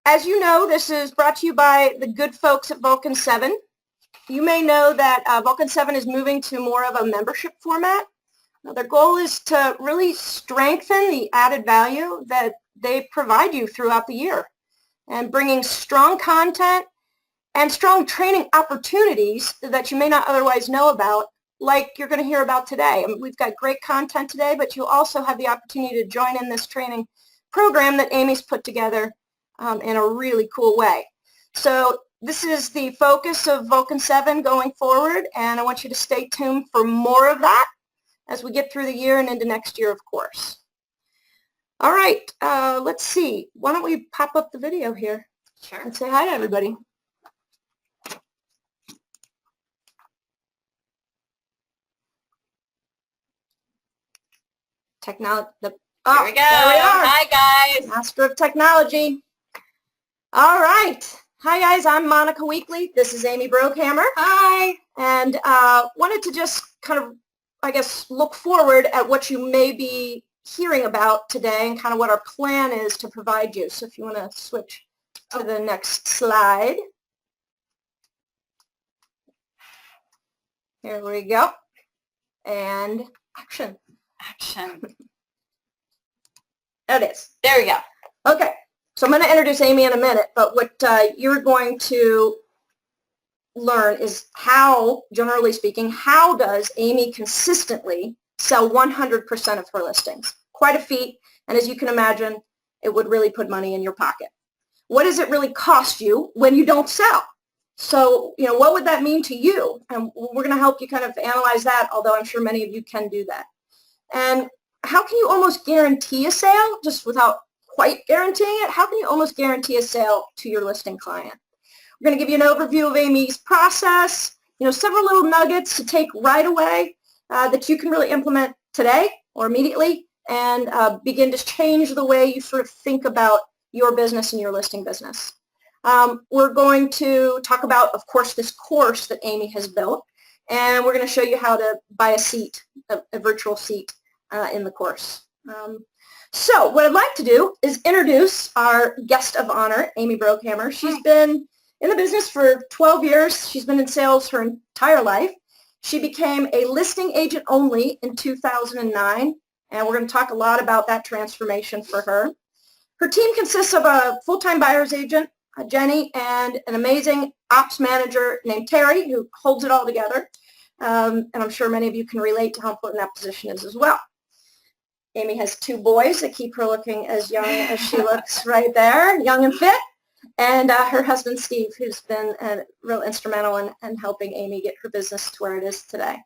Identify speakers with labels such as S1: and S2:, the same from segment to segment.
S1: As you know, this is brought to you by the good folks at Vulcan 7. You may know that Vulcan 7 is moving to more of a membership format. Now, their goal is to really strengthen the added value that they provide you throughout the year and bringing strong content and strong training opportunities that you may not otherwise know about, like you're going to hear about today. I mean, we've got great content today, but you'll also have the opportunity to join in this training program that Amy's put together in a really cool way. So this is the focus of Vulcan 7 going forward, and I want you to stay tuned for more of that as we get through the year and into next year, of course. All right, let's see. Why don't we pop up the video here?
S2: Sure.
S1: And say hi to everybody. Technology.
S2: Here we go.
S1: There we are.
S2: Hi, guys.
S1: Master of technology. All right. Hi, guys. I'm Monica Weekly. This is Amy Broghamer.
S2: Hi.
S1: And wanted to just kind of, I guess, look forward at what you may be hearing about today and kind of what our plan is to provide you. So if you want to switch to the next slide. Here we go. And action.
S2: Action.
S1: There it is.
S2: There we go.
S1: Okay. So I'm going to introduce Amy in a minute, but what you're going to learn is how, generally speaking, how does Amy consistently sell 100% of her listings? Quite a feat, and as you can imagine, it would really put money in your pocket. What does it really cost you when you don't sell? So, you know, what would that mean to you? And we're going to help you kind of analyze that, although I'm sure many of you can do that. And how can you almost guarantee a sale just without quite guaranteeing it? How can you almost guarantee a sale to your listing client? We're going to give you an overview of Amy's process, you know, several little nuggets to take right away that you can really implement today or immediately and begin to change the way you sort of think about your business and your listing business. We're going to talk about, of course, this course that Amy has built, and we're going to show you how to buy a seat, a virtual seat in the course. So what I'd like to do is introduce our guest of honor, Amy Broghamer. She's been in the business for 12 years. She's been in sales her entire life. She became a listing agent only in 2009, and we're going to talk a lot about that transformation for her. Her team consists of a full-time buyer's agent, Jenny, and an amazing ops manager named Terry, who holds it all together. And I'm sure many of you can relate to how important that position is as well. Amy has 2 boys that keep her looking as young as she looks right there, young and fit, and her husband, Steve, who's been real instrumental in helping Amy get her business to where it is today.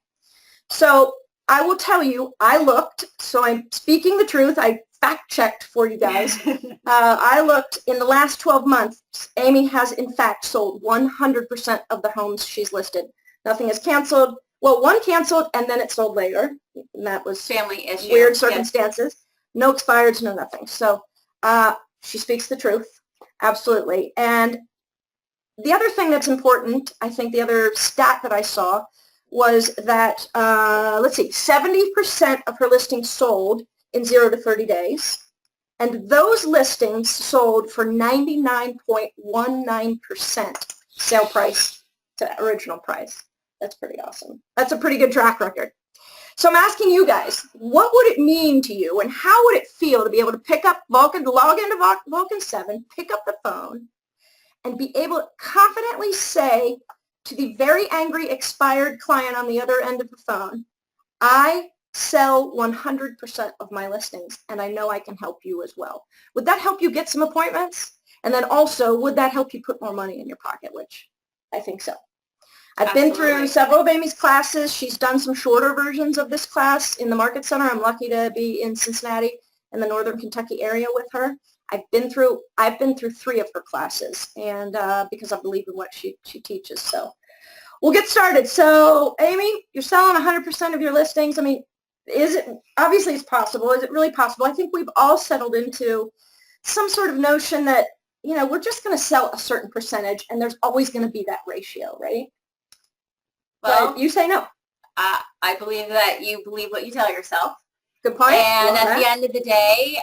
S1: So I will tell you, I looked, so I'm speaking the truth. I fact-checked for you guys. I looked in the last 12 months. Amy has, in fact, sold 100% of the homes she's listed. Nothing is canceled. Well, one canceled, and then it sold later, and that was
S2: family issue.
S1: Weird circumstances. Yes. No expireds, no nothing. So she speaks the truth, absolutely. And the other thing that's important, I think the other stat that I saw was that, let's see, 70% of her listings sold in 0 to 30 days, and those listings sold for 99.19% sale price to original price. That's pretty awesome. That's a pretty good track record. So I'm asking you guys, what would it mean to you and how would it feel to be able to pick up Vulcan, to log into Vulcan 7, pick up the phone, and be able to confidently say to the very angry expired client on the other end of the phone, I sell 100% of my listings and I know I can help you as well. Would that help you get some appointments? And then also, would that help you put more money in your pocket, which I think so. I've been through several of Amy's classes. She's done some shorter versions of this class in the Market Center. I'm lucky to be in Cincinnati in the Northern Kentucky area with her. I've been through 3 of her classes, and because I believe in what she teaches. So we'll get started. So Amy, you're selling 100% of your listings. I mean, is it, obviously it's possible. Is it really possible? I think we've all settled into some sort of notion that, you know, we're just going to sell a certain percentage, and there's always going to be that ratio, right?
S2: Well,
S1: but you say no.
S2: I believe that you believe what you tell yourself.
S1: Good point.
S2: And
S1: Love
S2: at the
S1: that.
S2: end of the day,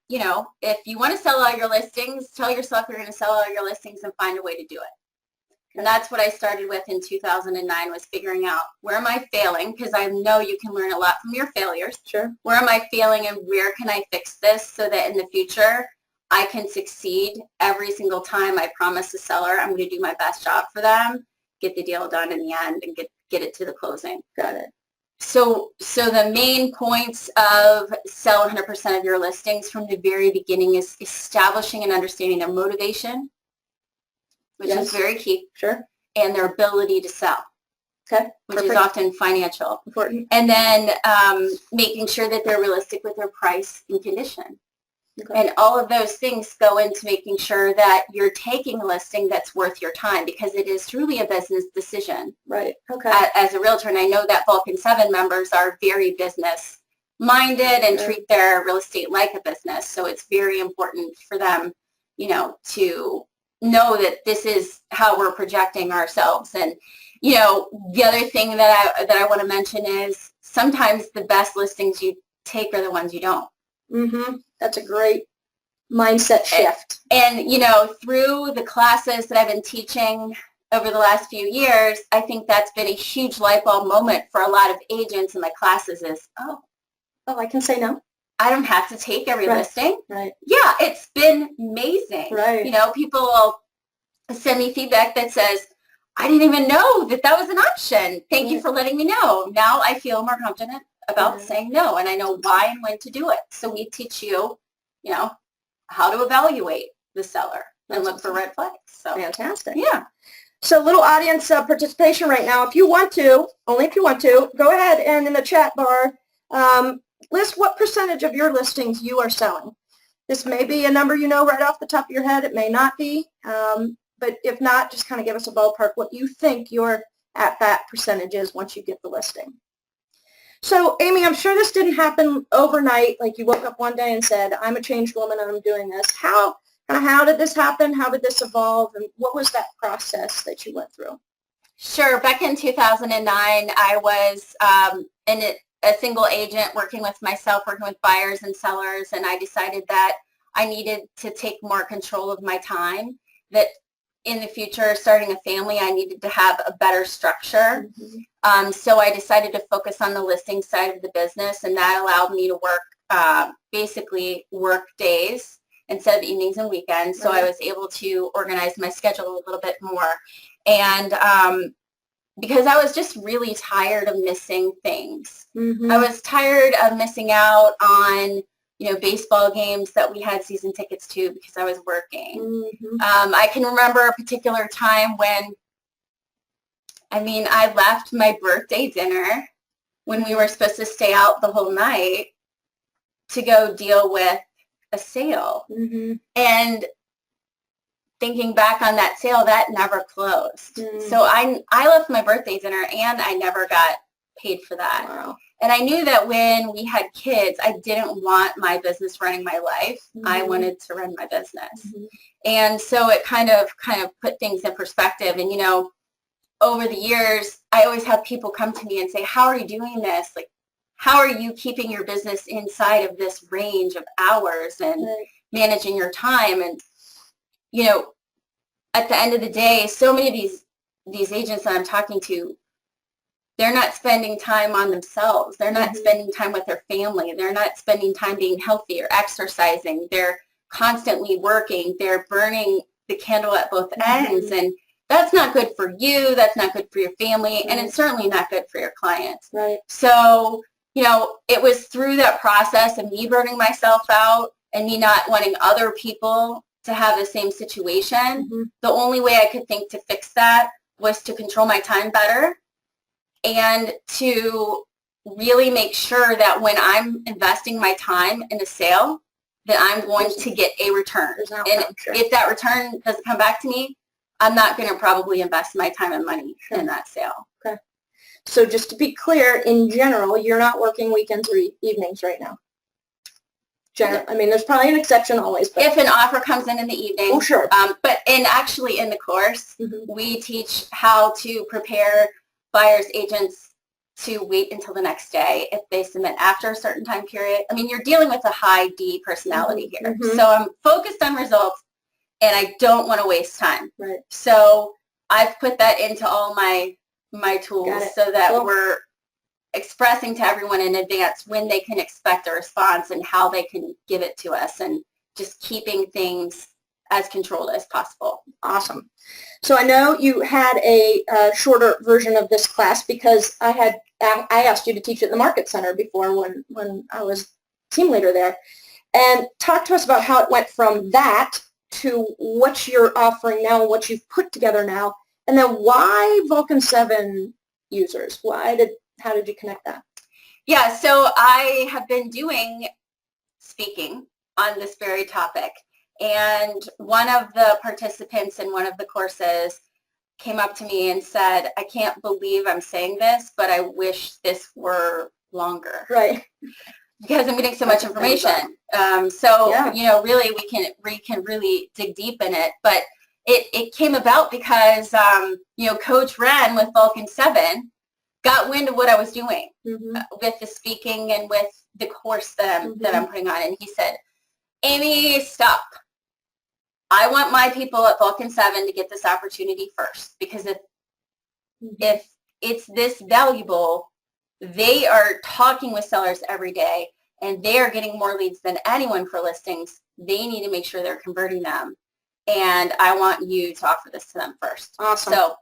S2: you know, if you want to sell all your listings, tell yourself you're going to sell all your listings and find a way to do it. And that's what I started with in 2009, was figuring out, where am I failing? Because I know you can learn a lot from your failures.
S1: Sure.
S2: Where am I failing and where can I fix this so that in the future I can succeed every single time I promise the seller I'm going to do my best job for them, get the deal done in the end, and get it to the closing.
S1: Got it.
S2: So the main points of sell 100% of your listings from the very beginning is establishing and understanding their motivation, which is very key.
S1: Sure.
S2: And their ability to sell.
S1: Okay.
S2: Which is often financial.
S1: Important.
S2: And then making sure that they're realistic with their price and condition. Okay. And all of those things go into making sure that you're taking a listing that's worth your time, because it is truly a business decision.
S1: Right. Okay.
S2: As a realtor, and I know that Vulcan 7 members are very business minded and treat their real estate like a business. So it's very important for them, you know, to know that this is how we're projecting ourselves. And, you know, the other thing that I want to mention is sometimes the best listings you take are the ones you don't. Mm-hmm.
S1: That's a great mindset shift.
S2: And, you know, through the classes that I've been teaching over the last few years, I think that's been a huge light bulb moment for a lot of agents in my classes is, oh,
S1: I can say no.
S2: I don't have to take every listing.
S1: Right.
S2: Yeah, it's been amazing.
S1: Right.
S2: You know, people will send me feedback that says, I didn't even know that that was an option. Thank you for letting me know. Now I feel more confident about saying no, and I know why and when to do it. So we teach you, you know, how to evaluate the seller and look for red flags. So
S1: fantastic.
S2: Yeah.
S1: So little audience participation right now. If you want to, only if you want to, go ahead and in the chat bar, list what percentage of your listings you are selling. This may be a number you know right off the top of your head. It may not be. But if not, just kind of give us a ballpark what you think your at bat percentage is once you get the listing. So, Amy, I'm sure this didn't happen overnight, like you woke up one day and said, I'm a changed woman and I'm doing this. How did this happen? How did this evolve? And what was that process that you went through?
S2: Sure. Back in 2009, I was a single agent working with myself, working with buyers and sellers, and I decided that I needed to take more control of my time, that in the future, starting a family, I needed to have a better structure. Mm-hmm. So I decided to focus on the listing side of the business, and that allowed me to work, basically work days instead of evenings and weekends. So I was able to organize my schedule a little bit more. And because I was just really tired of missing things. Mm-hmm. I was tired of missing out on, you know, baseball games that we had season tickets to because I was working. Mm-hmm. I can remember a particular time when, I left my birthday dinner when we were supposed to stay out the whole night to go deal with a sale. Mm-hmm. And thinking back on that sale, that never closed. Mm-hmm. So I left my birthday dinner and I never got paid for that. Wow. And I knew that when we had kids, I didn't want my business running my life. Mm-hmm. I wanted to run my business. Mm-hmm. And so it kind of put things in perspective. And, you know, over the years, I always have people come to me and say, how are you doing this? Like, how are you keeping your business inside of this range of hours and managing your time? And, you know, at the end of the day, so many of these agents that I'm talking to, they're not spending time on themselves. They're not spending time with their family. They're not spending time being healthy or exercising. They're constantly working. They're burning the candle at both ends. And that's not good for you. That's not good for your family. And it's certainly not good for your clients. Right. So, you know, it was through that process of me burning myself out and me not wanting other people to have the same situation. Mm-hmm. The only way I could think to fix that was to control my time better and to really make sure that when I'm investing my time in a sale, that I'm going to get a return. And if that return doesn't come back to me, I'm not going to probably invest my time and money in that sale.
S1: Okay. So just to be clear, in general, you're not working weekends or evenings right now? There's probably an exception always. But
S2: if an offer comes in the evening.
S1: Oh, sure.
S2: Actually in the course, we teach how to prepare buyers, agents, to wait until the next day if they submit after a certain time period. I mean, you're dealing with a high D personality here. So I'm focused on results and I don't want to waste time.
S1: Right.
S2: So I've put that into all my tools so that we're expressing to everyone in advance when they can expect a response and how they can give it to us, and just keeping things as controlled as possible.
S1: Awesome. So I know you had a shorter version of this class because I asked you to teach at the Market Center before when I was team leader there. And talk to us about how it went from that to what you're offering now and what you've put together now. And then why Vulcan 7 users? How did you connect that?
S2: Yeah, so I have been doing speaking on this very topic. And one of the participants in one of the courses came up to me and said, I can't believe I'm saying this, but I wish this were longer.
S1: Right.
S2: Because I'm getting so much information. Really we can really dig deep in it. But it came about because, Coach Ren with Vulcan 7 got wind of what I was doing with the speaking and with the course that I'm putting on. And he said, Amy, stop. I want my people at Vulcan 7 to get this opportunity first, because if it's this valuable, they are talking with sellers every day and they are getting more leads than anyone for listings. They need to make sure they're converting them. And I want you to offer this to them first.
S1: Awesome.
S2: So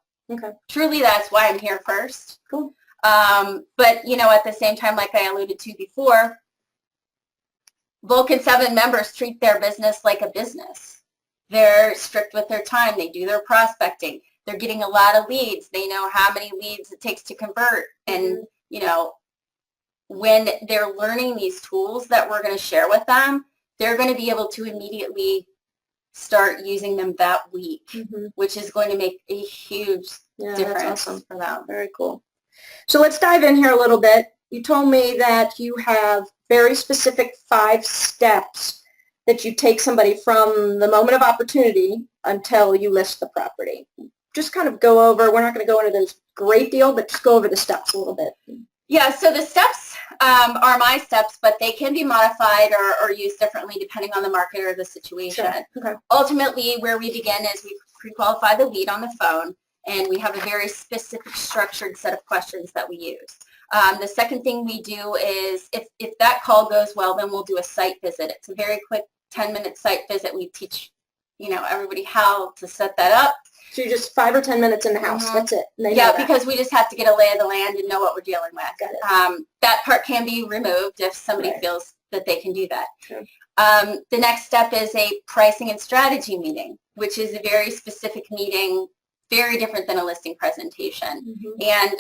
S2: truly that's why I'm here first.
S1: Cool.
S2: But, at the same time, like I alluded to before, Vulcan 7 members treat their business like a business. They're strict with their time. They do their prospecting. They're getting a lot of leads. They know how many leads it takes to convert. And, when they're learning these tools that we're going to share with them, they're going to be able to immediately start using them that week, which is going to make a huge difference for them.
S1: Very cool. So let's dive in here a little bit. You told me that you have very specific 5 steps that you take somebody from the moment of opportunity until you list the property. Just kind of go over, we're not going to go into this great deal, but just go over the steps a little bit.
S2: Yeah, so the steps are my steps, but they can be modified or used differently depending on the market or the situation.
S1: Sure. Okay.
S2: Ultimately, where we begin is we pre-qualify the lead on the phone, and we have a very specific structured set of questions that we use. The second thing we do is if that call goes well, then we'll do a site visit. It's a very quick 10-minute site visit. We teach, everybody how to set that up.
S1: So you're just 5 or 10 minutes in the house. That's it.
S2: Because we just have to get a lay of the land and know what we're dealing with.
S1: Got it.
S2: That part can be removed if somebody feels that they can do that.
S1: Sure.
S2: The next step is a pricing and strategy meeting, which is a very specific meeting, very different than a listing presentation. And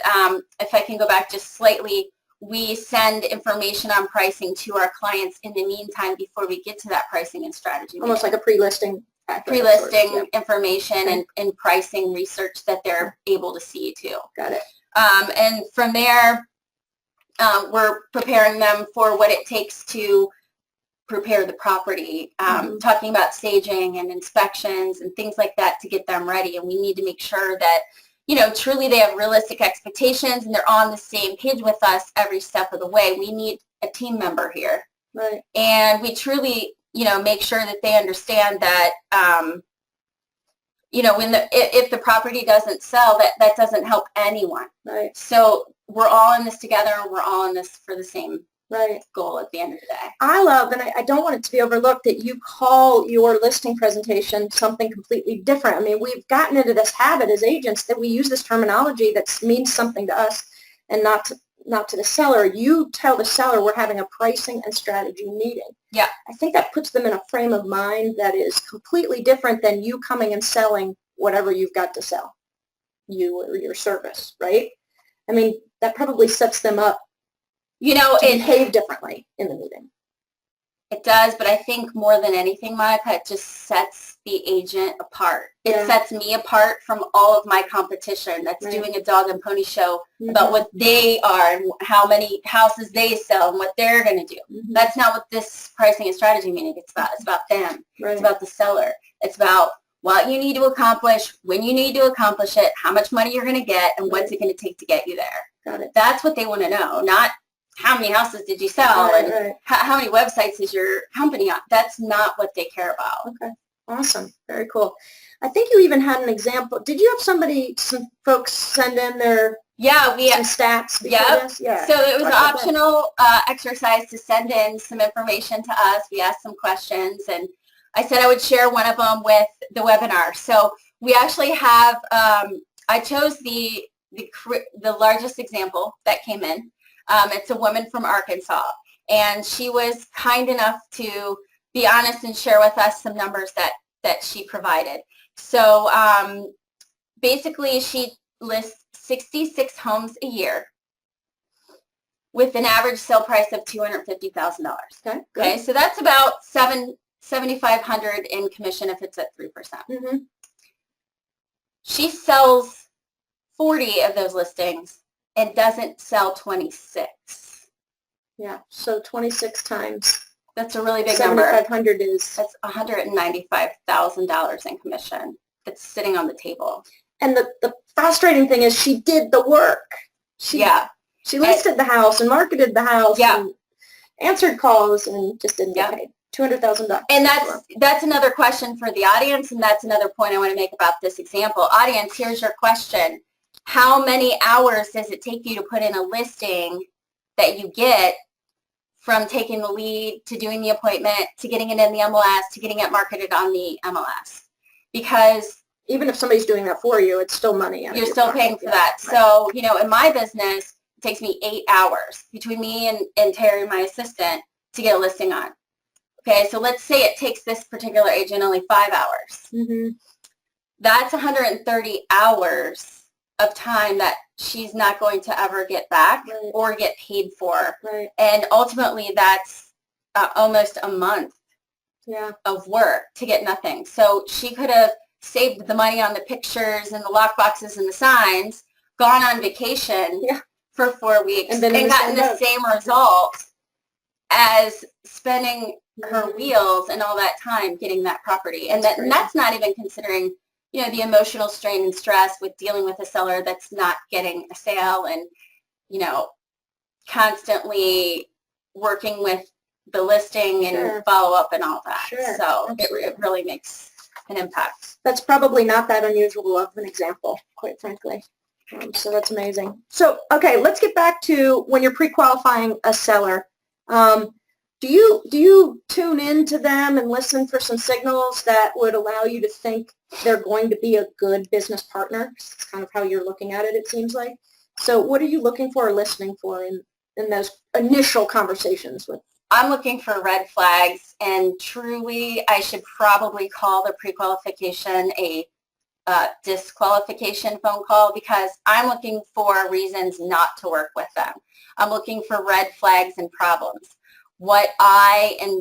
S2: if I can go back just slightly, we send information on pricing to our clients in the meantime before we get to that pricing and strategy meeting.
S1: Almost like a pre-listing.
S2: Information and pricing research that they're able to see too.
S1: Got it.
S2: And from there, we're preparing them for what it takes to prepare the property, talking about staging and inspections and things like that to get them ready. And we need to make sure that, truly they have realistic expectations and they're on the same page with us every step of the way. We need a team member here.
S1: Right.
S2: And we truly, make sure that they understand that, if the property doesn't sell, that doesn't help anyone.
S1: Right.
S2: So we're all in this together. We're all in this for the same goal at the end of the day.
S1: I love, and I don't want it to be overlooked, that you call your listing presentation something completely different. I mean, we've gotten into this habit as agents that we use this terminology that means something to us and not to the seller. You tell the seller we're having a pricing and strategy meeting.
S2: Yeah.
S1: I think that puts them in a frame of mind that is completely different than you coming and selling whatever you've got to sell, you or your service, right? I mean, that probably sets them up to behave differently in the meeting.
S2: It does, but I think more than anything, Monica, it just sets the agent apart. It sets me apart from all of my competition that's doing a dog and pony show about what they are and how many houses they sell and what they're going to do. That's not what this pricing and strategy meeting is about. It's about them.
S1: Right.
S2: It's about the seller. It's about what you need to accomplish, when you need to accomplish it, how much money you're going to get, and what's it going to take to get you there.
S1: Got it.
S2: That's what they want to know, not how many houses did you sell and how many websites is your company on. That's not what they care about.
S1: Okay. Awesome. Very cool. I think you even had an example. Did you have some folks send in their some stats before this? Yeah.
S2: So it was an optional exercise to send in some information to us. We asked some questions, and I said I would share one of them with the webinar. So we actually have, I chose the largest example that came in. It's a woman from Arkansas, and she was kind enough to be honest and share with us some numbers that she provided. So basically she lists 66 homes a year with an average sale price of $250,000. Okay, so that's about $7,500 in commission if it's at 3%. Mm-hmm. She sells 40 of those listings and doesn't sell 26.
S1: Yeah, so 26 times.
S2: That's a really big number.
S1: 7,500 is.
S2: That's $195,000 in commission that's sitting on the table.
S1: And the frustrating thing is she did the work. She listed the house and marketed the house and answered calls and just didn't get paid. $200,000.
S2: And that's another question for the audience, and that's another point I want to make about this example. Audience, here's your question. How many hours does it take you to put in a listing that you get from taking the lead to doing the appointment to getting it in the MLS to getting it marketed on the MLS? Because
S1: even if somebody's doing that for you, it's still money.
S2: You're still paying for that. Right. So, in my business, it takes me 8 hours between me and Terry, my assistant, to get a listing on. Okay, so let's say it takes this particular agent only 5 hours. Mm-hmm. That's 130 hours of time that she's not going to ever get back or get paid for. Right. And ultimately, that's almost a month of work to get nothing. So she could have saved the money on the pictures and the lock boxes and the signs, gone on vacation for 4 weeks, and gotten the same result as spending her wheels and all that time getting that property. And that's not even considering, the emotional strain and stress with dealing with a seller that's not getting a sale and, constantly working with the listing and follow up and all that. So it really makes an impact.
S1: That's probably not that unusual of an example, quite frankly. So that's amazing. So, okay, let's get back to when you're pre-qualifying a seller. Do you tune into them and listen for some signals that would allow you to think they're going to be a good business partner? It's kind of how you're looking at it, it seems like. So what are you looking for or listening for in those initial conversations with?
S2: I'm looking for red flags, and truly I should probably call the pre-qualification a disqualification phone call, because I'm looking for reasons not to work with them. I'm looking for red flags and problems. What I'm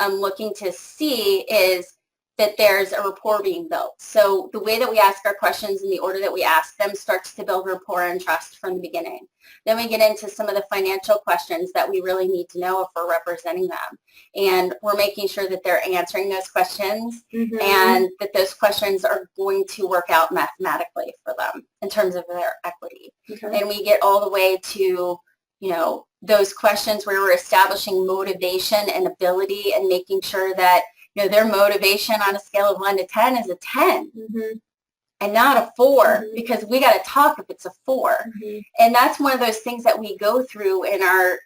S2: looking to see is that there's a rapport being built. So the way that we ask our questions and the order that we ask them starts to build rapport and trust from the beginning. Then we get into some of the financial questions that we really need to know if we're representing them. And we're making sure that they're answering those questions and that those questions are going to work out mathematically for them in terms of their equity. Okay. And we get all the way to, those questions where we're establishing motivation and ability and making sure that, their motivation on a scale of 1 to 10 is a 10 and not a 4 because we got to talk if it's a 4. And that's one of those things that we go through in our,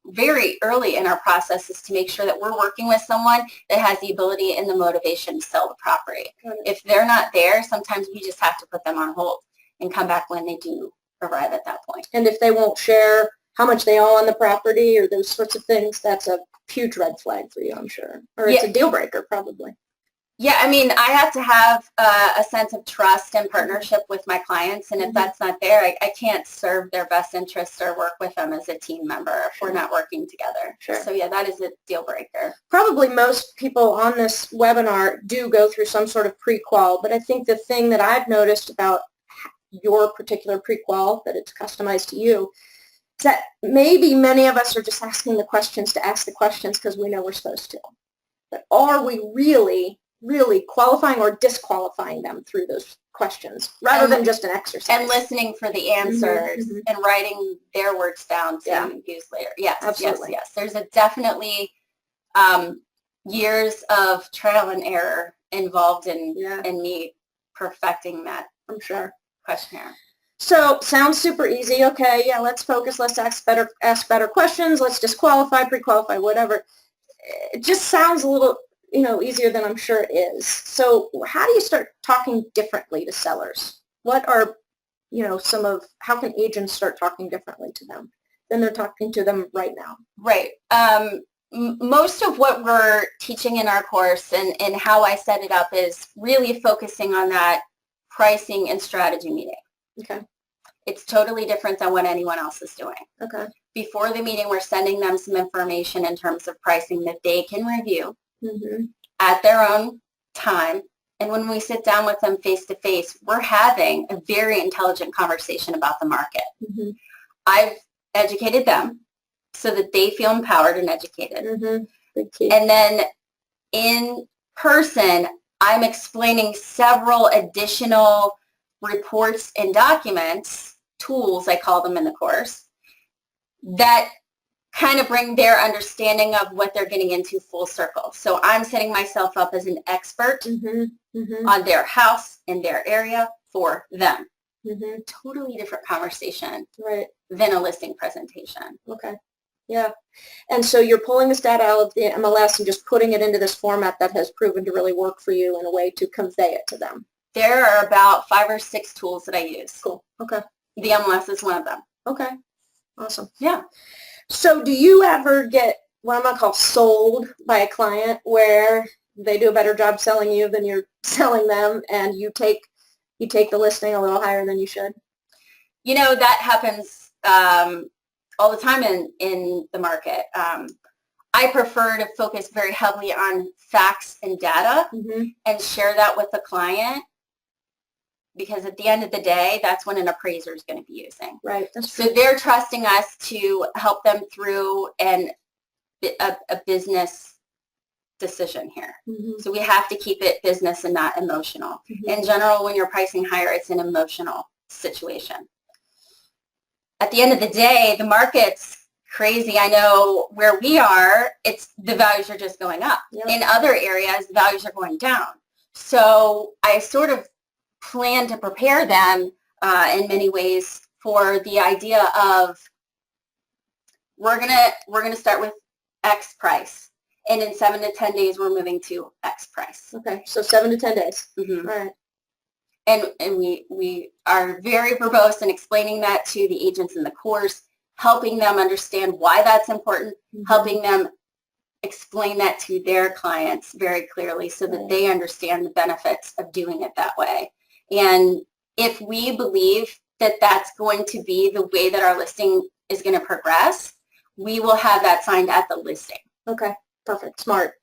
S2: very early in our processes to make sure that we're working with someone that has the ability and the motivation to sell the property. If they're not there, sometimes we just have to put them on hold and come back when they do arrive at that point.
S1: And if they won't share how much they owe on the property or those sorts of things, that's a huge red flag for you, I'm sure. Or it's a deal breaker, probably.
S2: Yeah, I have to have a sense of trust and partnership with my clients, and if that's not there, I can't serve their best interests or work with them as a team member if we're not working together. So yeah, that is a deal breaker.
S1: Probably most people on this webinar do go through some sort of pre-qual, but I think the thing that I've noticed about your particular pre-qual, that it's customized to you, is that maybe many of us are just asking the questions to ask the questions because we know we're supposed to. But are we really really qualifying or disqualifying them through those questions rather than just an exercise.
S2: And listening for the answers and writing their words down to use later. Yes,
S1: absolutely.
S2: Yes. There's a definitely years of trial and error involved in me perfecting that.
S1: I'm sure.
S2: Questionnaire.
S1: So sounds super easy. Okay, yeah, let's focus. Let's ask better questions. Let's disqualify, pre-qualify, whatever. It just sounds a little, easier than I'm sure it is. So how do you start talking differently to sellers? What are, how can agents start talking differently to them than they're talking to them right now?
S2: Right. Most of what we're teaching in our course and how I set it up is really focusing on that pricing and strategy meeting.
S1: Okay.
S2: It's totally different than what anyone else is doing.
S1: Okay.
S2: Before the meeting, we're sending them some information in terms of pricing that they can review at their own time. And when we sit down with them face to face, we're having a very intelligent conversation about the market. I've educated them so that they feel empowered and educated. And then in person, I'm explaining several additional reports and documents, tools, I call them in the course, that kind of bring their understanding of what they're getting into full circle. So I'm setting myself up as an expert on their house in their area for them. Totally different conversation than a listing presentation.
S1: Okay. Yeah. And so you're pulling this data out of the MLS and just putting it into this format that has proven to really work for you in a way to convey it to them.
S2: There are about 5 or 6 tools that I use.
S1: Cool. Okay.
S2: The MLS is one of them.
S1: Okay. Awesome.
S2: Yeah.
S1: So do you ever get what I'm going to call sold by a client where they do a better job selling you than you're selling them and you take the listing a little higher than you should?
S2: That happens all the time in the market. I prefer to focus very heavily on facts and data and share that with the client, because at the end of the day, that's what an appraiser is going to be using.
S1: Right.
S2: So they're trusting us to help them through a business decision here. So we have to keep it business and not emotional. In general, when you're pricing higher, it's an emotional situation. At the end of the day, the market's crazy. I know where we are, the values are just going up. In other areas, the values are going down. So I sort of plan to prepare them in many ways for the idea of we're gonna start with X price, and in 7 to 10 days we're moving to X price.
S1: Okay, so 7 to 10 days. All right.
S2: And we are very verbose in explaining that to the agents in the course, helping them understand why that's important, helping them explain that to their clients very clearly so that they understand the benefits of doing it that way. And if we believe that that's going to be the way that our listing is going to progress, we will have that signed at the listing.
S1: Okay, perfect. Smart.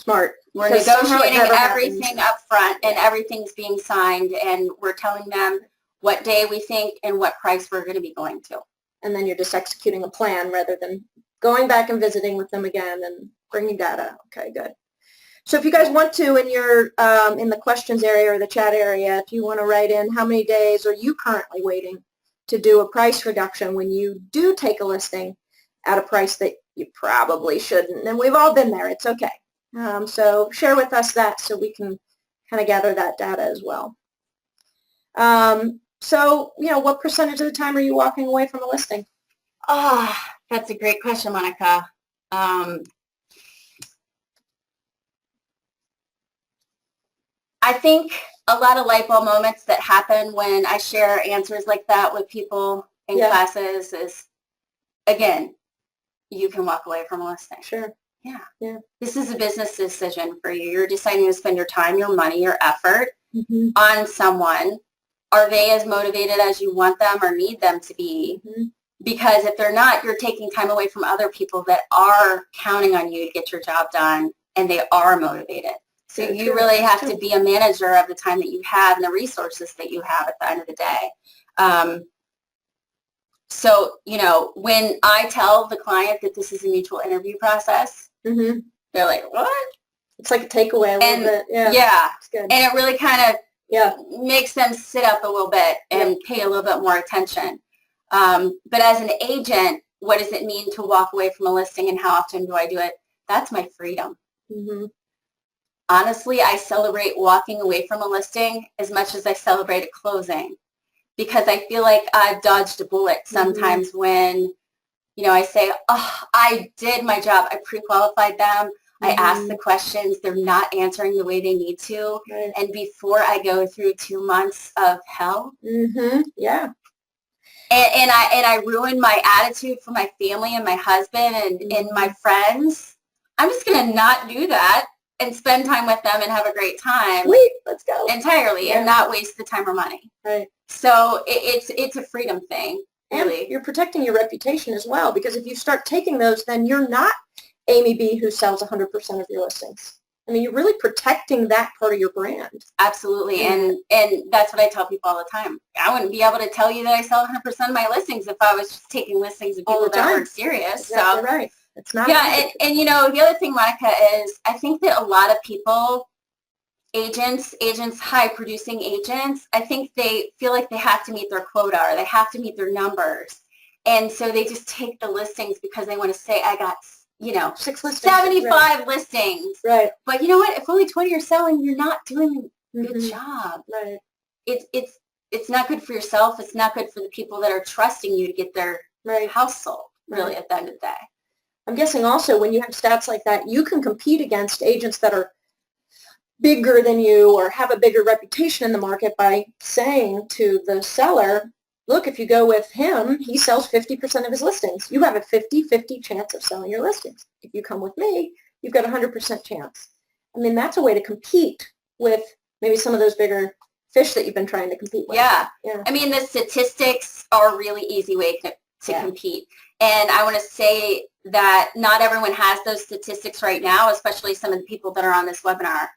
S2: We're negotiating everything up front, and everything's being signed, and we're telling them what day we think and what price we're going to be going to.
S1: And then you're just executing a plan rather than going back and visiting with them again and bringing data. Okay, good. So if you guys want to, in your in the questions area or the chat area, if you want to write in how many days are you currently waiting to do a price reduction when you do take a listing at a price that you probably shouldn't. And we've all been there. It's okay. So share with us that so we can kind of gather that data as well. So, what percentage of the time are you walking away from a listing?
S2: That's a great question, Monica. I think a lot of light bulb moments that happen when I share answers like that with people in classes is, again, you can walk away from a listing.
S1: Sure.
S2: Yeah. This is a business decision for you. You're deciding to spend your time, your money, your effort on someone. Are they as motivated as you want them or need them to be? Because if they're not, you're taking time away from other people that are counting on you to get your job done, and they are motivated. So you really have to be a manager of the time that you have and the resources that you have at the end of the day. So, when I tell the client that this is a mutual interview process, they're like, what?
S1: It's like a takeaway a little bit. Yeah.
S2: Yeah.
S1: It's good.
S2: And it really kind of
S1: yeah.
S2: makes them sit up a little bit and pay a little bit more attention. But as an agent, what does it mean to walk away from a listing and how often do I do it? That's my freedom.
S1: Mm-hmm.
S2: Honestly, I celebrate walking away from a listing as much as I celebrate a closing, because I feel like I've dodged a bullet sometimes when, you know, I say, oh, I did my job. I pre-qualified them. I asked the questions. They're not answering the way they need to.
S1: Right.
S2: And before I go through 2 months of hell,
S1: yeah.
S2: And I ruin my attitude for my family and my husband and my friends, I'm just going to not do that and spend time with them and have a great time.
S1: Let's go.
S2: Entirely, and not waste the time or money.
S1: Right.
S2: So it's a freedom thing, really.
S1: And you're protecting your reputation as well, because if you start taking those, then you're not Amy B who sells 100% of your listings. I mean, you're really protecting that part of your brand.
S2: Absolutely. And that's what I tell people all the time. I wouldn't be able to tell you that I sell 100% of my listings if I was just taking listings of people that weren't serious.
S1: Exactly right. It's not.
S2: Yeah. And you know, the other thing, Monica, is I think that a lot of people, agents, high producing agents, I think they feel like they have to meet their quota or they have to meet their numbers. And so they just take the listings because they want to say, I got, you know,
S1: 6 listings,
S2: 75 listings.
S1: Right.
S2: But you know what? If only 20 are selling, you're not doing a good job.
S1: Right.
S2: It's not good for yourself. It's not good for the people that are trusting you to get their house sold, really, at the end of the day.
S1: I'm guessing also when you have stats like that, you can compete against agents that are bigger than you or have a bigger reputation in the market by saying to the seller, look, if you go with him, he sells 50% of his listings. You have a 50-50 chance of selling your listings. If you come with me, you've got a 100% chance. I mean, that's a way to compete with maybe some of those bigger fish that you've been trying to compete with.
S2: Yeah. I mean, the statistics are a really easy way to compete. And I want to say that not everyone has those statistics right now, especially some of the people that are on this webinar.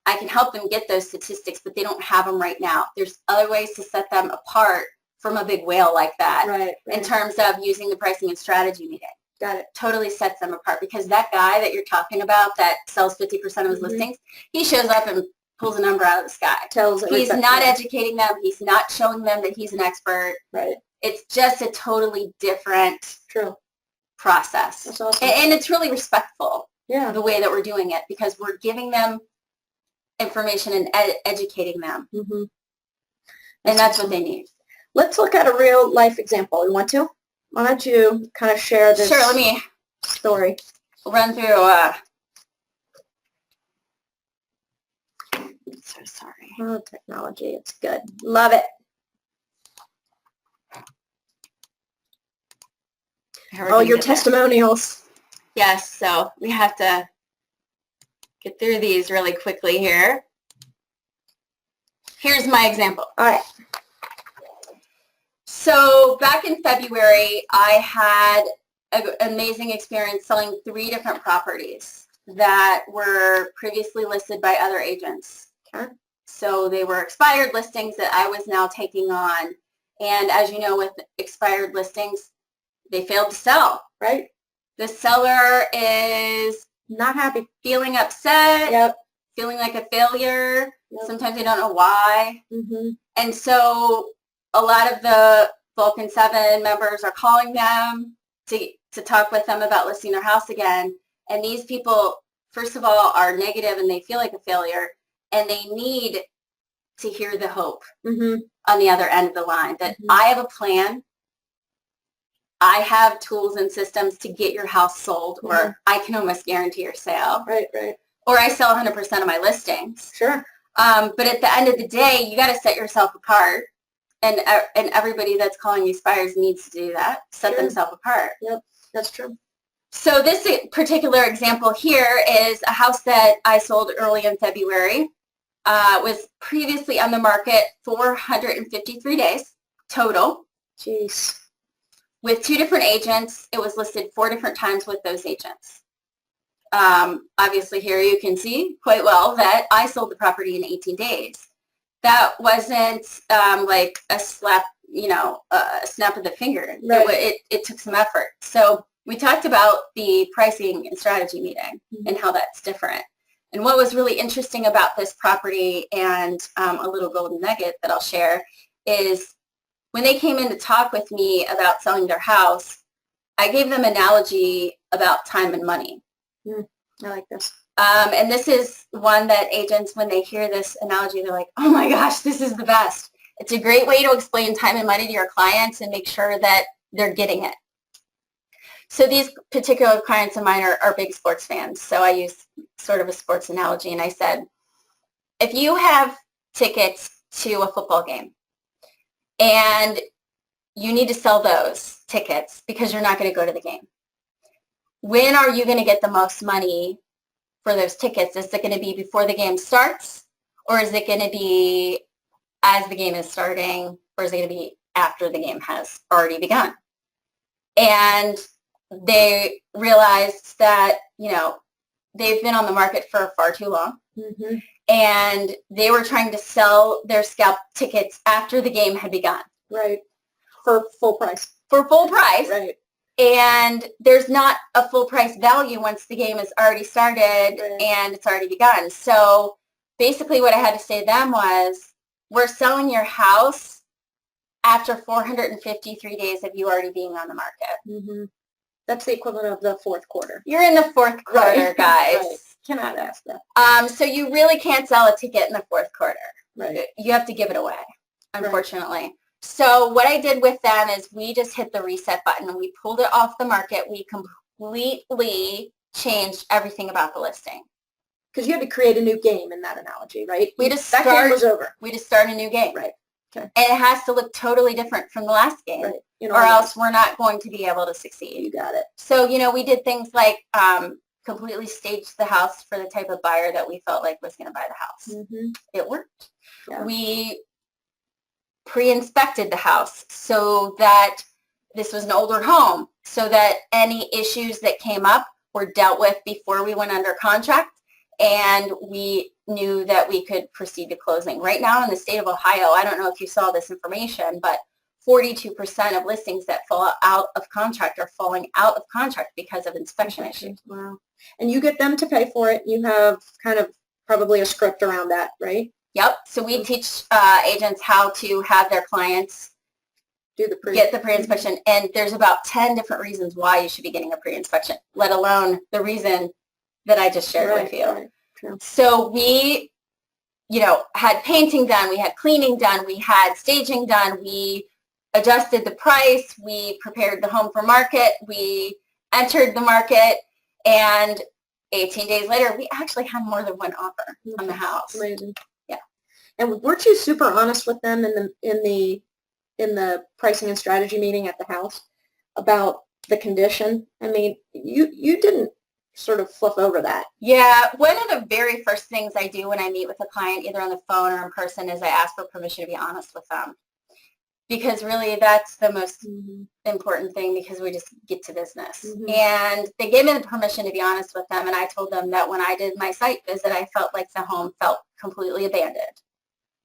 S2: I can help them get those statistics, but they don't have them right now. There's other ways to set them apart from a big whale like that in terms of using the pricing and strategy meeting.
S1: Got it.
S2: Totally sets them apart, because that guy that you're talking about that sells 50% of his listings, he shows up and pulls a number out of the sky. He's not educating them. He's not showing them that he's an expert.
S1: Right.
S2: It's just a totally different process.
S1: That's awesome.
S2: And it's really respectful,
S1: the
S2: way that we're doing it, because we're giving them information and educating them. And that's what they need.
S1: Let's look at a real life example. You want to? Why don't you kind of share this
S2: let me
S1: story.
S2: Run through. So sorry.
S1: Oh, technology. It's good. Love it. Oh, your testimonials.
S2: Yes, so we have to get through these really quickly here. Here's my example.
S1: All right.
S2: So back in February, I had an amazing experience selling 3 different properties that were previously listed by other agents.
S1: Okay.
S2: So they were expired listings that I was now taking on. And as you know, with expired listings, they failed to sell.
S1: Right.
S2: The seller is
S1: not happy,
S2: feeling upset,
S1: feeling
S2: like a failure. Sometimes they don't know why. And so a lot of the Vulcan 7 members are calling them to talk with them about listing their house again. And these people, first of all, are negative and they feel like a failure, and they need to hear the hope on the other end of the line, that I have a plan. I have tools and systems to get your house sold, or I can almost guarantee your sale.
S1: Right.
S2: Or I sell 100% of my listings.
S1: Sure.
S2: But at the end of the day, you got to set yourself apart. And everybody that's calling these buyers needs to do that, set themselves apart.
S1: Yep, that's true.
S2: So this particular example here is a house that I sold early in February. Was previously on the market 453 days total.
S1: Jeez.
S2: With 2 different agents. It was listed 4 different times with those agents. Obviously here you can see quite well that I sold the property in 18 days. That wasn't like a slap, a snap of the finger. It took some effort. So we talked about the pricing and strategy meeting and how that's different. And what was really interesting about this property, and a little golden nugget that I'll share, is when they came in to talk with me about selling their house, I gave them an analogy about time and money.
S1: I like this.
S2: And this is one that agents, when they hear this analogy, they're like, oh my gosh, this is the best. It's a great way to explain time and money to your clients and make sure that they're getting it. So these particular clients of mine are big sports fans. So I use sort of a sports analogy, and I said, if you have tickets to a football game and you need to sell those tickets because you're not going to go to the game, when are you going to get the most money for those tickets? Is it going to be before the game starts, or is it going to be as the game is starting, or is it going to be after the game has already begun? And they realized that, they've been on the market for far too long. And they were trying to sell their scalp tickets after the game had begun.
S1: Right. For full price.
S2: For full price.
S1: Right.
S2: And there's not a full price value once the game has already started and it's already begun. So basically what I had to say to them was, we're selling your house after 453 days of you already being on the market.
S1: That's the equivalent of the fourth quarter.
S2: You're in the fourth quarter, guys.
S1: Right. Cannot ask that.
S2: So you really can't sell a ticket in the fourth quarter.
S1: Right.
S2: You have to give it away, unfortunately. Right. So what I did with them is we just hit the reset button and we pulled it off the market. We completely changed everything about the listing.
S1: Because you had to create a new game in that analogy, right?
S2: That
S1: game was over.
S2: We just start a new game.
S1: Right. Okay.
S2: And it has to look totally different from the last game,
S1: right.
S2: Or else we're not going to be able to succeed.
S1: You got it.
S2: So, we did things like completely staged the house for the type of buyer that we felt like was going to buy the house. It worked. Yeah. We pre-inspected the house so that this was an older home, so that any issues that came up were dealt with before we went under contract, and we knew that we could proceed to closing. Right now in the state of Ohio, I don't know if you saw this information, but 42% of listings that fall out of contract are falling out of contract because of inspection issues.
S1: Wow. And you get them to pay for it. You have kind of probably a script around that, right?
S2: Yep. So we teach agents how to have their clients get the pre-inspection. And there's about 10 different reasons why you should be getting a pre-inspection, let alone the reason that I just shared with you. Right. True. So we, had painting done, we had cleaning done, we had staging done, we adjusted the price, we prepared the home for market, we entered the market, and 18 days later, we actually had more than one offer on the house.
S1: Amazing.
S2: Yeah.
S1: And weren't you super honest with them in the pricing and strategy meeting at the house about the condition? I mean, you didn't sort of fluff over that.
S2: Yeah. One of the very first things I do when I meet with a client, either on the phone or in person, is I ask for permission to be honest with them. Because really that's the most important thing, because we just get to business. And they gave me the permission to be honest with them, and I told them that when I did my site visit, I felt like the home felt completely abandoned.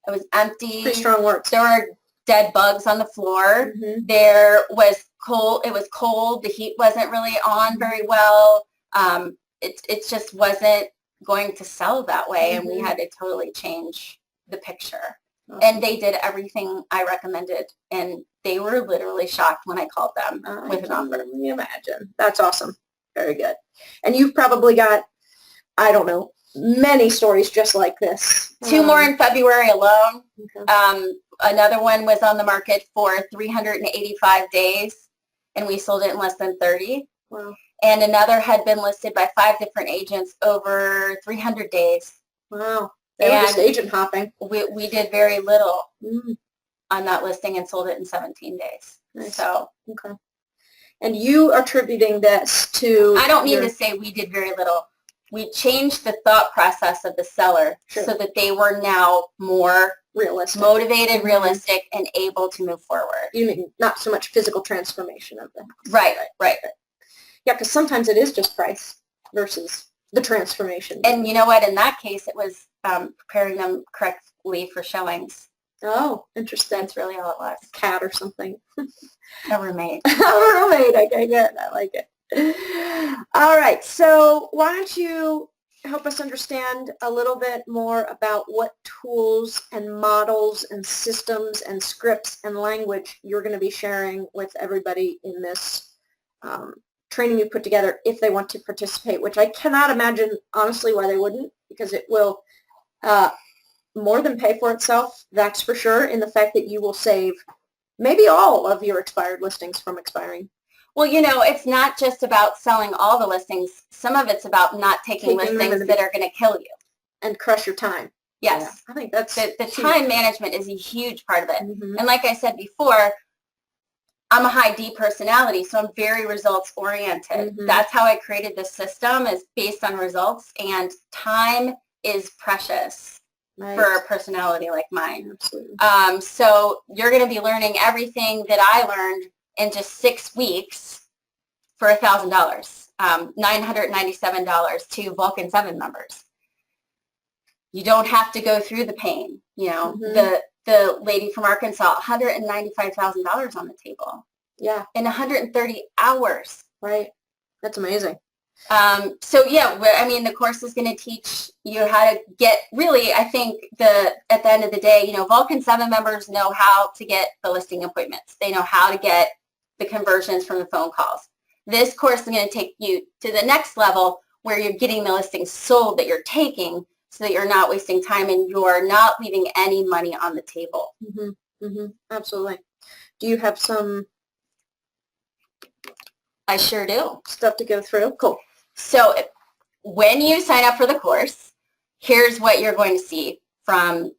S2: It was empty.
S1: Pretty strong words.
S2: There were dead bugs on the floor. There was cold. It was cold. The heat wasn't really on very well. It just wasn't going to sell that way, and we had to totally change the picture. And they did everything I recommended, and they were literally shocked when I called them with an offer.
S1: Can you imagine? That's awesome. Very good. And you've probably got, I don't know, many stories just like this.
S2: 2 more in February alone. Okay. Another one was on the market for 385 days, and we sold it in less than 30.
S1: Wow.
S2: And another had been listed by 5 different agents over 300 days.
S1: Wow. They were just agent hopping.
S2: We did very little on that listing and sold it in 17 days.
S1: Nice.
S2: So,
S1: okay. And you are attributing this to...
S2: I don't mean to say we did very little. We changed the thought process of the seller so that they were now more
S1: realistic,
S2: motivated, realistic, and able to move forward.
S1: You mean not so much physical transformation of the house.
S2: Right.
S1: Yeah, because sometimes it is just price versus the transformation.
S2: And you know what? In that case, it was preparing them correctly for showings.
S1: Oh, interesting.
S2: That's really all it was.
S1: A cat or something.
S2: A roommate.
S1: A roommate. Okay, good. I like it. All right. So why don't you help us understand a little bit more about what tools and models and systems and scripts and language you're going to be sharing with everybody in this training you put together if they want to participate, which I cannot imagine, honestly, why they wouldn't, because it will more than pay for itself, that's for sure, in the fact that you will save maybe all of your expired listings from expiring.
S2: Well, it's not just about selling all the listings. Some of it's about not taking listings that are going to kill you.
S1: And crush your time.
S2: Yes.
S1: Yeah, I think that's
S2: the time management is a huge part of it.
S1: Mm-hmm.
S2: And like I said before, I'm a high D personality, so I'm very results oriented.
S1: Mm-hmm.
S2: That's how I created this system, is based on results, and time is precious. Right. For a personality like mine.
S1: Absolutely.
S2: So you're going to be learning everything that I learned in just 6 weeks for $1,000, $997 to Vulcan 7 members. You don't have to go through the pain. Mm-hmm. The lady from Arkansas, $195,000 on the table.
S1: Yeah.
S2: In 130 hours.
S1: Right. That's amazing.
S2: So yeah, the course is going to teach you how to get, really, I think at the end of the day, Vulcan 7 members know how to get the listing appointments. They know how to get the conversions from the phone calls. This course is going to take you to the next level where you're getting the listings sold that you're taking, so that you're not wasting time and you're not leaving any money on the table.
S1: Mm-hmm. Mm-hmm. Absolutely. Do you have some?
S2: I sure do.
S1: Stuff to go through. Cool.
S2: So when you sign up for the course, here's what you're going to see from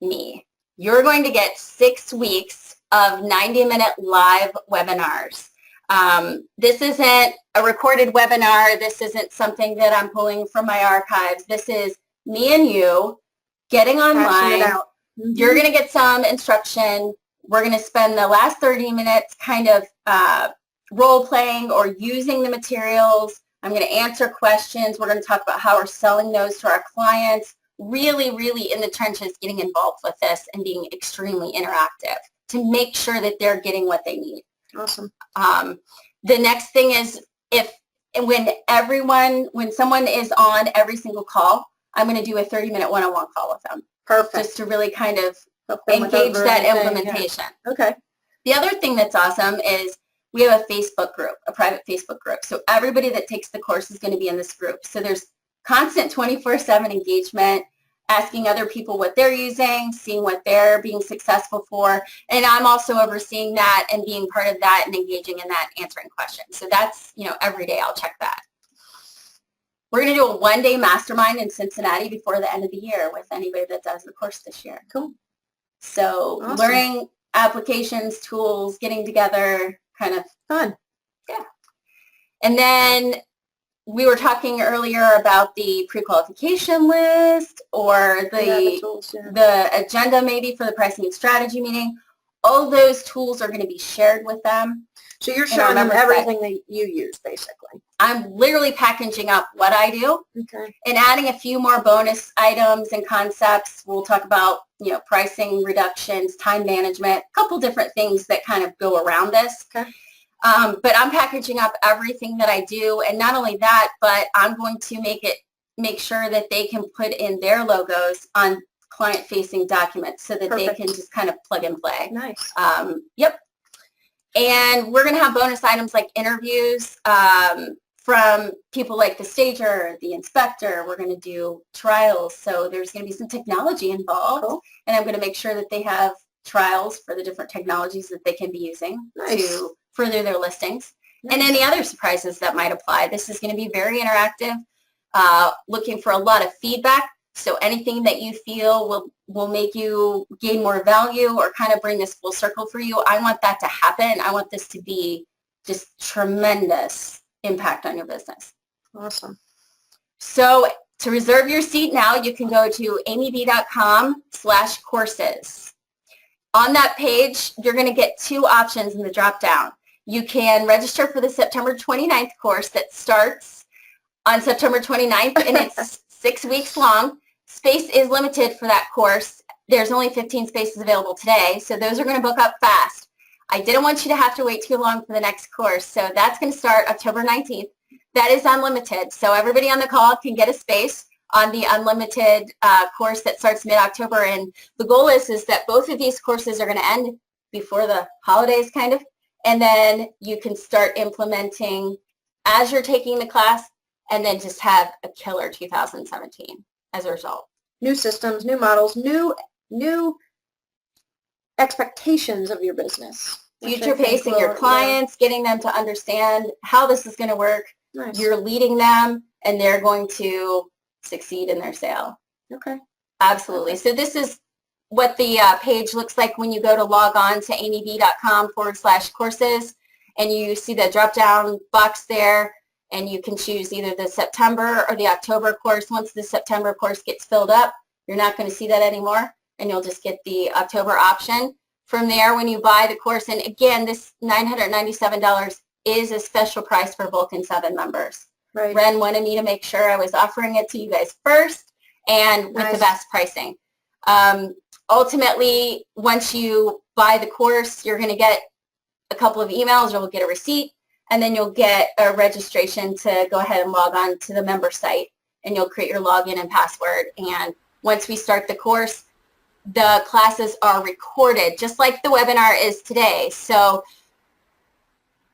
S2: me. You're going to get 6 weeks of 90-minute live webinars. This isn't a recorded webinar. This isn't something that I'm pulling from my archives. This is me and you getting online. Mm-hmm. You're going to get some instruction. We're going to spend the last 30 minutes kind of role-playing or using the materials. I'm going to answer questions. We're going to talk about how we're selling those to our clients. Really, really in the trenches, getting involved with this and being extremely interactive to make sure that they're getting what they need.
S1: Awesome.
S2: The next thing is when someone is on every single call, I'm going to do a 30-minute one-on-one call with them.
S1: Perfect.
S2: Just to really kind of engage that implementation.
S1: Yeah. Okay.
S2: The other thing that's awesome is we have a Facebook group, a private Facebook group. So everybody that takes the course is going to be in this group. So there's constant 24/7 engagement, asking other people what they're using, seeing what they're being successful for. And I'm also overseeing that and being part of that and engaging in that, answering questions. So that's, every day I'll check that. We're going to do a one-day mastermind in Cincinnati before the end of the year with anybody that does the course this year.
S1: Cool.
S2: So
S1: awesome.
S2: Learning applications, tools, getting together, kind of
S1: fun.
S2: Yeah. And then we were talking earlier about the pre-qualification list or the agenda maybe for the pricing and strategy meeting. All those tools are going to be shared with them.
S1: So you're showing them everything that you use, basically.
S2: I'm literally packaging up what I do and adding a few more bonus items and concepts. We'll talk about, pricing reductions, time management, a couple different things that kind of go around this.
S1: Okay.
S2: But I'm packaging up everything that I do, and not only that, but I'm going to make sure that they can put in their logos on client-facing documents so that they can just kind of plug and play.
S1: Nice.
S2: Yep. And we're going to have bonus items like interviews from people like the stager, the inspector. We're going to do trials. So there's going to be some technology involved. Cool. And I'm going to make sure that they have trials for the different technologies that they can be using to further their listings. Nice. And any other surprises that might apply. This is going to be very interactive, looking for a lot of feedback. So anything that you feel will make you gain more value or kind of bring this full circle for you, I want that to happen. I want this to be just tremendous impact on your business.
S1: Awesome.
S2: So to reserve your seat now, you can go to amyb.com/courses. On that page, you're going to get 2 options in the drop down. You can register for the September 29th course that starts on September 29th, and it's 6 weeks long. Space is limited for that course. There's only 15 spaces available today, so those are going to book up fast. I didn't want you to have to wait too long for the next course, so that's going to start October 19th. That is unlimited. So everybody on the call can get a space on the unlimited course that starts mid-October. And the goal is that both of these courses are going to end before the holidays kind of. And then you can start implementing as you're taking the class and then just have a killer 2017 as a result.
S1: New systems, new models, new expectations of your business.
S2: Future pacing your clients, getting them to understand how this is going to work.
S1: Nice.
S2: You're leading them and they're going to succeed in their sale.
S1: Okay.
S2: Absolutely. So this is what the page looks like when you go to log on to amyv.com/courses, and you see the drop down box there, and you can choose either the September or the October course. Once the September course gets filled up, you're not going to see that anymore, and you'll just get the October option. From there, when you buy the course, and again, this $997 is a special price for Vulcan 7 members.
S1: Right.
S2: Ren wanted me to make sure I was offering it to you guys first and with the best pricing. Ultimately, once you buy the course, you're going to get a couple of emails, you'll get a receipt, and then you'll get a registration to go ahead and log on to the member site, and you'll create your login and password. And once we start the course, the classes are recorded, just like the webinar is today. So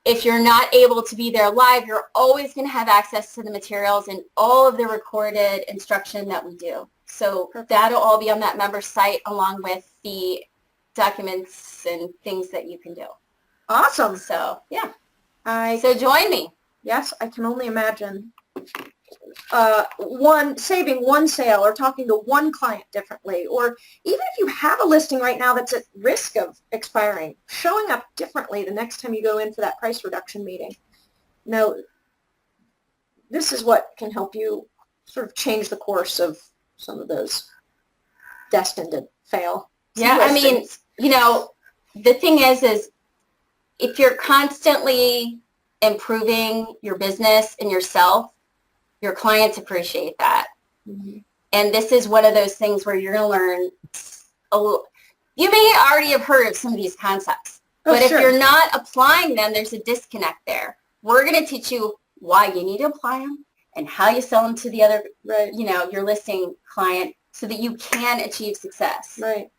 S2: if you're not able to be there live, you're always going to have access to the materials and all of the recorded instruction that we do. So that'll all be on that member site along with the documents and things that you can do.
S1: Awesome.
S2: So, yeah.
S1: So
S2: join me.
S1: Yes, I can only imagine. Saving one sale or talking to one client differently, or even if you have a listing right now that's at risk of expiring, showing up differently the next time you go in for that price reduction meeting. Now, this is what can help you sort of change the course of some of those destined to fail.
S2: Yeah, I mean, you know, the thing is if you're constantly improving your business and yourself, your clients appreciate that. Mm-hmm. And this is one of those things where you're going to learn you may already have heard of some of these concepts, but if you're not applying them, there's a disconnect there. We're going to teach you why you need to apply them and how you sell them to the other, you know, your listing client so that you can achieve success.
S1: Right.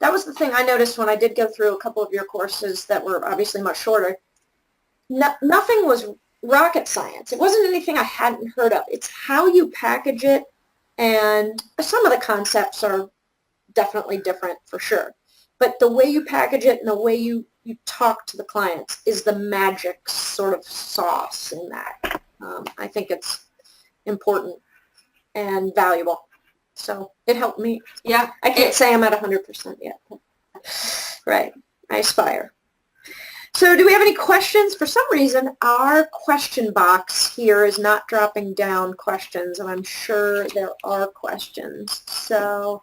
S1: That was the thing I noticed when I did go through a couple of your courses that were obviously much shorter. Nothing was rocket science. It wasn't anything I hadn't heard of. It's how you package it, and some of the concepts are definitely different for sure. But the way you package it and the way you talk to the clients is the magic sort of sauce in that. I think it's important and valuable. So it helped me.
S2: Yeah.
S1: I can't say I'm at 100% yet. Right. I aspire. So do we have any questions? For some reason, our question box here is not dropping down questions, and I'm sure there are questions. So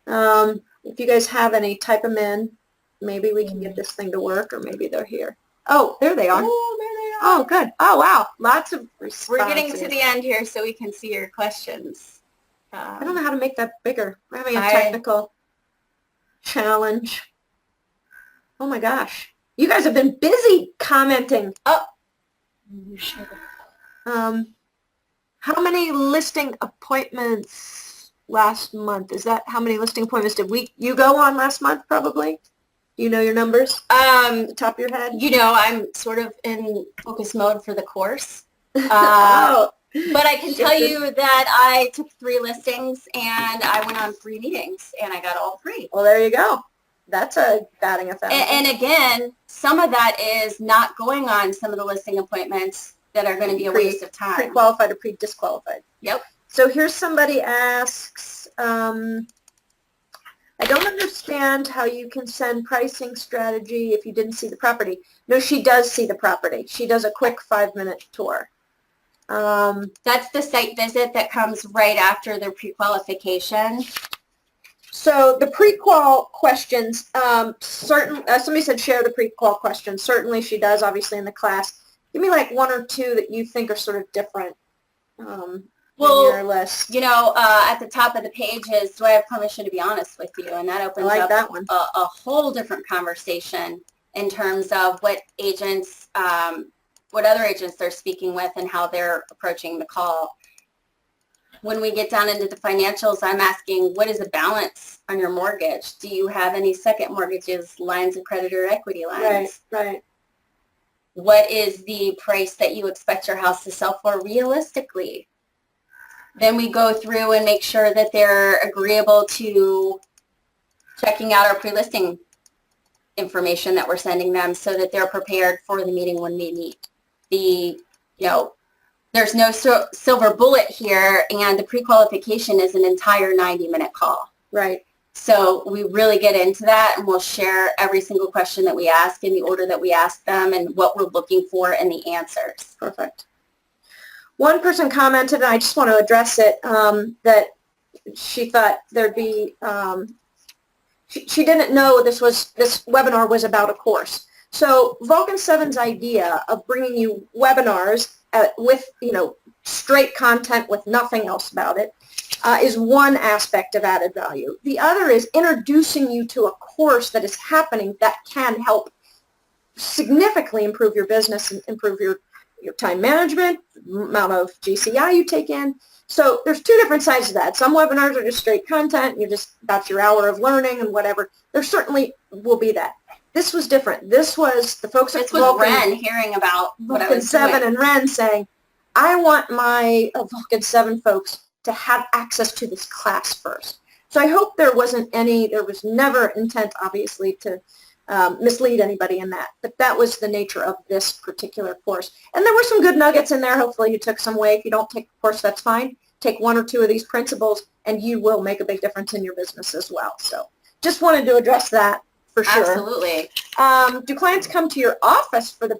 S1: if you guys have any, type them in. Maybe we can get this thing to work, or maybe they're here. Oh, there they are.
S2: Oh, there they are.
S1: Oh, good. Oh, wow. Lots of responses.
S2: We're getting to the end here so we can see your questions.
S1: I don't know how to make that bigger. We're having a technical challenge. Oh, my gosh. You guys have been busy commenting. Oh. How many listing appointments last month? Is that how many listing appointments did you go on last month, probably? Do you know your numbers? Top of your head?
S2: You know, I'm sort of in focus mode for the course.
S1: Oh.
S2: But I can tell you that I took 3 listings and I went on 3 meetings and I got all 3.
S1: Well, there you go. That's a batting 1,000.
S2: And again, some of that is not going on some of the listing appointments that are going to be a waste of time.
S1: Pre-qualified or pre-disqualified.
S2: Yep.
S1: So here's somebody asks, I don't understand how you can send pricing strategy if you didn't see the property. No, she does see the property. She does a quick 5-minute tour.
S2: That's the site visit that comes right after the pre-qualification.
S1: So the pre-qual questions, somebody said share the pre-qual questions. Certainly she does, obviously, in the class. Give me like 1 or 2 that you think are sort of different in your list.
S2: You know, at the top of the page is, do I have permission to be honest with you? And that opens up
S1: that one.
S2: A whole different conversation in terms of what agents, other agents they're speaking with and how they're approaching the call. When we get down into the financials, I'm asking, what is the balance on your mortgage? Do you have any second mortgages, lines of credit, or equity lines?
S1: Right.
S2: What is the price that you expect your house to sell for realistically? Then we go through and make sure that they're agreeable to checking out our pre-listing information that we're sending them so that they're prepared for the meeting when we meet. There's no silver bullet here, and the pre-qualification is an entire 90-minute call.
S1: Right.
S2: So we really get into that, and we'll share every single question that we ask in the order that we ask them and what we're looking for and the answers.
S1: Perfect. One person commented, and I just want to address it, that she thought there'd be, she didn't know this webinar was about a course. So Vulcan 7's idea of bringing you webinars with, straight content with nothing else about it is one aspect of added value. The other is introducing you to a course that is happening that can help significantly improve your business and improve your time management, amount of GCI you take in. So there's two different sides to that. Some webinars are just straight content. That's your hour of learning and whatever. There certainly will be that. This was different. This was the folks at Vulcan,
S2: Ren hearing about what I
S1: Vulcan
S2: was
S1: 7
S2: doing.
S1: And Ren saying, I want my Vulcan 7 folks to have access to this class first. So I hope there was never intent, obviously, to mislead anybody in that. But that was the nature of this particular course. And there were some good nuggets in there. Hopefully you took some away. If you don't take the course, that's fine. Take one or two of these principles, and you will make a big difference in your business as well. So just wanted to address that for sure.
S2: Absolutely.
S1: Do clients come to your office for the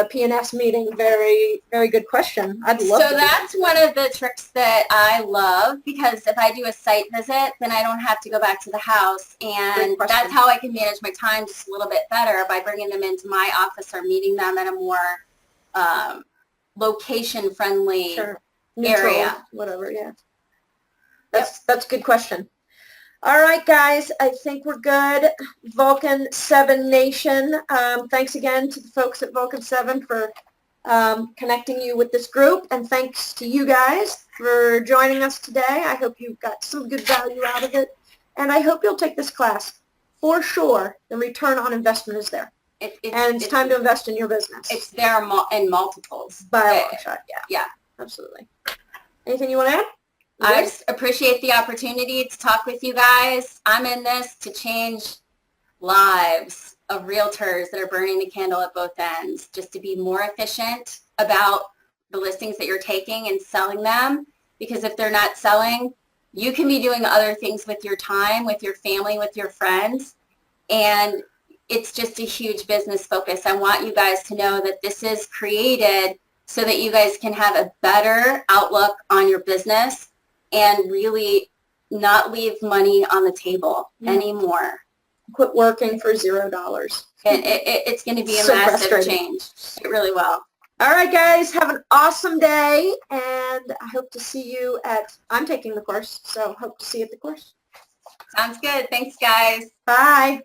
S1: P&S meeting? Very, very good question. I'd love to.
S2: So that's one of the tricks that I love, because if I do a site visit, then I don't have to go back to the house, and that's how I can manage my time just a little bit better by bringing them into my office or meeting them at a more location-friendly area.
S1: Whatever, yeah. That's a good question. All right, guys, I think we're good. Vulcan 7 Nation, thanks again to the folks at Vulcan 7 for connecting you with this group, and thanks to you guys for joining us today. I hope you got some good value out of it, and I hope you'll take this class. For sure, the return on investment is there, and it's time to invest in your business.
S2: It's there in multiples.
S1: By a long shot, yeah.
S2: Yeah.
S1: Absolutely. Anything you want to add?
S2: I just appreciate the opportunity to talk with you guys. I'm in this to change lives of realtors that are burning the candle at both ends, just to be more efficient about the listings that you're taking and selling them. Because if they're not selling, you can be doing other things with your time, with your family, with your friends. And it's just a huge business focus. I want you guys to know that this is created so that you guys can have a better outlook on your business and really not leave money on the table anymore.
S1: Quit working for $0.
S2: And it's going to be a massive change. It really will.
S1: All right, guys, have an awesome day, and I hope to see you I'm taking the course, so hope to see you at the course.
S2: Sounds good. Thanks, guys.
S1: Bye.